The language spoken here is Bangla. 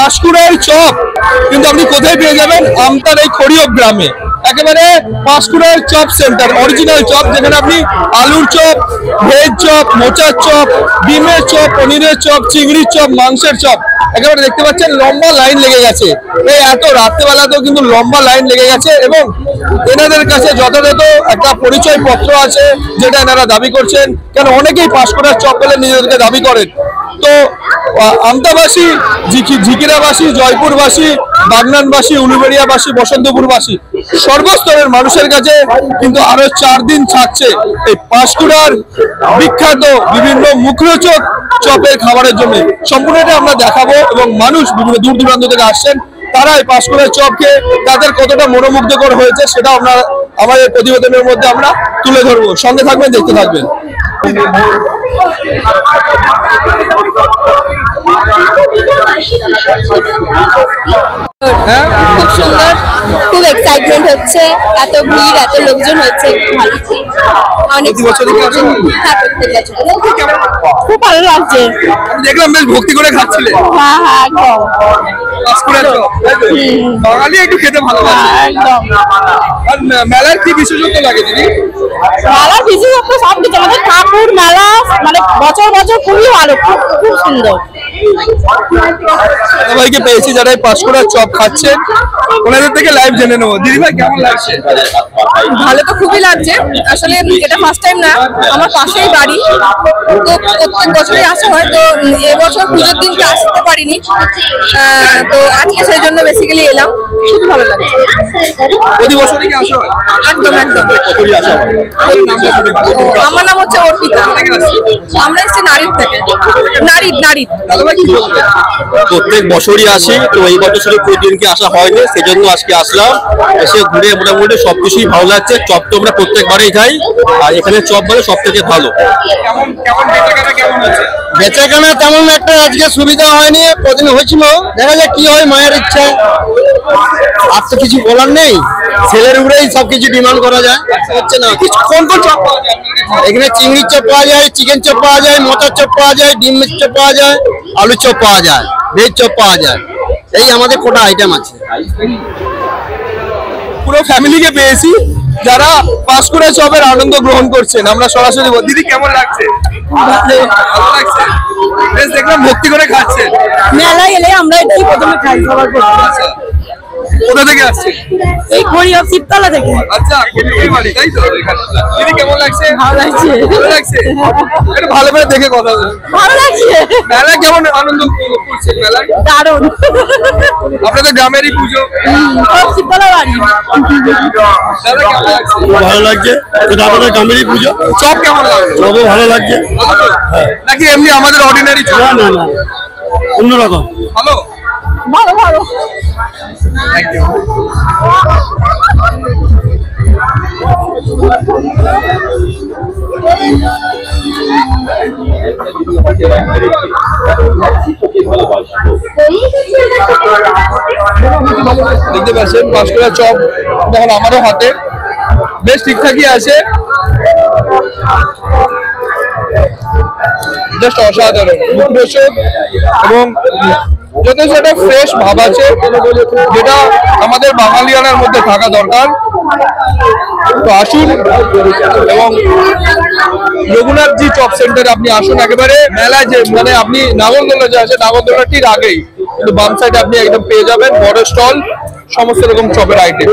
পাঁশকুড়ার চপ কিন্তু আপনি কোথায় পেয়ে যাবেন? আমতার এই খড়িয়ক গ্রামে একেবারে পাঁশকুড়ার চপ সেন্টার, অরিজিনাল চপ, যেখানে আপনি আলুর চপ, ভেজ চপ, মোচার চপ, ডিমের চপ, পনিরের চপ, চিংড়ির চপ, মাংসের চপ একেবারে দেখতে পাচ্ছেন লম্বা লাইন লেগে গেছে। এই এত রাত্রেবেলাতেও কিন্তু লম্বা লাইন লেগে গেছে এবং এনাদের কাছে যথাযথ একটা পরিচয় পত্র আছে যেটা এনারা দাবি করছেন। কেন অনেকেই পাঁশকুড়ার চপ বলে নিজেদেরকে দাবি করেন। তো আমতাবাসী, ঝিকিরাবাসী, জয়পুরবাসী, বাগনানবাসী, উলুবেড়িয়াবাসী, বসন্তপুরবাসী সর্বস্তরের মানুষের কাছে কিন্তু আরো 4 দিন থাকছে এই পাঁশকুড়ার বিখ্যাত বিভিন্ন মুখরোচক চপের খাবারের জন্য। সম্পূর্ণটা আমরা দেখাবো এবং মানুষ বিভিন্ন দূর দূরান্ত থেকে আসছেন, তারা এই পাঁশকুড়ার চপকে তাদের কতটা মনোমুগ্ধকর হয়েছে সেটা আমরা আমাদের প্রতিবেদনের মধ্যে আমরা তুলে ধরবো। সঙ্গে থাকবেন, দেখতে থাকবেন। খুব সুন্দর, খুব এক্সাইটমেন্ট হচ্ছে, এত ভিড়, এত লোকজন হচ্ছে, অনেক খুব ভালো লাগছে। দেখলাম বেশ ভক্তি করে খাচ্ছিলে। হ্যাঁ হ্যাঁ একদম, বাঙালি একটু খেতে ভালোবাসে একদম। আর মেলার কি বিশেষত্ব লাগে দিদি? মেলার বিশেষত্ব সব কিছু, আমাদের ঠাকুর মেলা মানে বছর বছর খুবই ভালো, খুব খুব সুন্দর। সবাইকে পেয়েছি যারা এই পাঁশকুড়ার চপ খাচ্ছেন, ওনাদের থেকে লাইভ জেনে নেবো। দিদি ভাই কেমন লাগছে? ভালো তো খুবই লাগছে, আসলে এটা ফার্স্ট টাইম না, আমার পাশেই বাড়ি, তো প্রত্যেক বছরই আসা হয়, তো এবছর পুজোর দিনকে আসতে পারিনি, তো আজকে সেই জন্য বেসিক্যালি এলাম, খুব ভালো লাগছে। প্রতি বছরই কি আসা হয়? একদম একদম। আমার নাম হচ্ছে অর্পিতা, আমরা এসেছি নারীদ থেকে। নারীদ। প্রত্যেক বছরই আসি, তো এই বছর শুধু প্রতিদিনকে আসা হয়নি, সেজন্য আজকে আসলাম। এসে ঘুরে মোটামুটি সবকিছুই ভালো লাগছে। চপ তো আমরা প্রত্যেকবারই খাই, আর এখানে চপ মানে সব থেকে ভালো। বেচাকেনা তেমন একটা আজকে সুবিধা হয়নি, প্রতিদিন হয়েছিল, দেখা যাক কি হয়, মায়ের ইচ্ছা। আর তো কিছু বলার নেই, ছেলের উপরেই সবকিছু ডিমান্ড করা যায়, হচ্ছে না। কোন কোন চপ পাওয়া যায়? এখানে চিংড়ির চপ পাওয়া যায়, চিকেন চপ পাওয়া যায়, মোচার চপ পাওয়া যায়, ডিমের চপ পাওয়া যায়, আলু চপ পাওয়া যায়, ভেজ চপ পাওয়া যায়। এই আমাদের কোটা আইটেম আছে। পুরো ফ্যামিলিকে পেয়েছি যারা পাঁশকুড়া চপের আনন্দ গ্রহণ করছেন। আমরা সরাসরি দিদি কেমন লাগছে? ভালো লাগছে, বেশ দেখলাম ভক্তি করে খাচ্ছেন। মেলায় এলে আমরা এটাই প্রথমে খাই সবার প্রথমে। কোথা থেকে আসছে? এই খড়িয়ক শিবতলা থেকে। আচ্ছা, খড়িয়কের বাড়ি, তাই তো? দিদি কেমন লাগছে? ভালো লাগছে। ভালো লাগছে, একটু ভালো করে দেখে কথা বলুন। ভালো লাগছে। মেলায় কেমন আনন্দ করছেন? মেলায় দারুণ। আপনাদের গ্রামেরই পুজো, শিবতলা বাড়ি। দাদা কেমন লাগছে? ভালো লাগছে, এটা আমাদের গ্রামেরই পুজো। চপ কেমন লাগছে? সবও ভালো লাগছে। নাকি এমনি আমাদের অর্ডিনারি চপ? না না না, অন্যরকম। ভালো ভালো ভালো। Thank you. দেখতে পাচ্ছেন পাঁশকুড়া চপ দেখুন আমারও হাতে বেশ ঠিকঠাকই আছে, জাস্ট অসাধারণ মুখরোচক এবং যথেষ্ট একটা ফ্রেশ ভাব আছে, যেটা আমাদের বাঙালিয়ানার মধ্যে থাকা দরকার। তো আসুন এবং রঘুনাথজি চপ সেন্টারে আপনি আসুন। একেবারে মেলায় যে মানে আপনি নাগরদোলা যে আছে, নাগরদোলার ঠিক আগেই কিন্তু বাম সাইডে আপনি একদম পেয়ে যাবেন বড় স্টল, সমস্ত রকম চপের আইটেম।